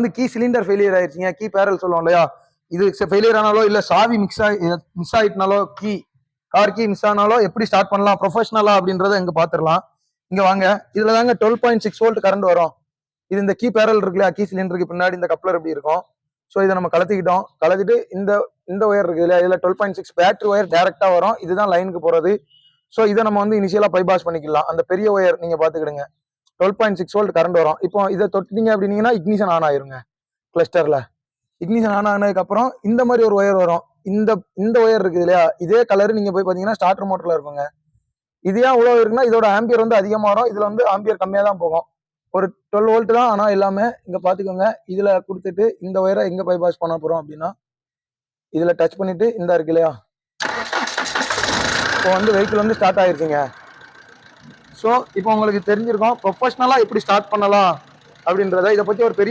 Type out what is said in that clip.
வந்து key cylinder failure ஆயிடுச்சுங்க, key barrel சொல்லுவோம் இல்லையா, இது ஃபெயிலியர் ஆனாலோ இல்ல சாவி மிஸ் ஆயிட்டனாலோ, கார் கீ மிஸ் ஆனாலோ எப்படி ஸ்டார்ட் பண்ணலாம் ப்ரொஃபஷனலா அப்படின்றத இங்க பாத்துடலாம். இங்க வாங்க. இதுல தாங்க 12.6 வோல்ட் கரண்ட் வரும். இது இந்த கீ பேரல் இருக்கு இல்லையா, கீ சிலிண்டருக்கு பின்னாடி இந்த கப்ளர் எப்படி இருக்கும். ஸோ இதை நம்ம கலத்திக்கிட்டோம். கலத்திட்டு இந்த ஒயர் இருக்கு இல்லையா, இதுல 12.6 பேட்டரி ஒயர் டைரக்டா வரும். இதுதான் லைனுக்கு போறது. ஸோ இதை நம்ம வந்து இனிஷியலா பைபாஸ் பண்ணிக்கலாம். அந்த பெரிய ஒயர் நீங்க பாத்துக்கிடுங்க. 12.6 வோல்ட் கரண்ட் வரும். இப்போ இதை தொட்டிங்க அப்படின்னீங்கன்னா இக்னிஷன் ஆன் ஆயிருங்க. கிளஸ்டர்ல இக்னிஷன் ஆன் ஆனதுக்கு அப்புறம் இந்த மாதிரி ஒரு ஒயர் வரும். இந்த ஒயர் இருக்கு இல்லையா, இதே கலர் நீங்க போய் பாத்தீங்கன்னா ஸ்டார்டர் மோட்டர்ல இருக்குங்க. இது ஏன் இவ்வளவு இருக்குன்னா, இதோட ஆம்பியர் வந்து அதிகமா வரும். இதுல வந்து ஆம்பியர் கம்மியா தான் போகும். ஒரு 12 வோல்ட் தான். ஆனா எல்லாமே இங்க பாத்துக்கோங்க. இதுல கொடுத்துட்டு இந்த ஒயரை எங்க பைபாஸ் பண்ண போறோம் அப்படின்னா, இதுல டச் பண்ணிட்டு இந்த இருக்கு இல்லையா, இப்போ வந்து வெஹிக்கிள் வந்து ஸ்டார்ட் ஆயிருச்சுங்க. ஸோ இப்போ உங்களுக்கு தெரிஞ்சிருக்கும் ப்ரொஃபஷனலா எப்படி ஸ்டார்ட் பண்ணலாம் அப்படின்றத. இதை பத்தி ஒரு பெரிய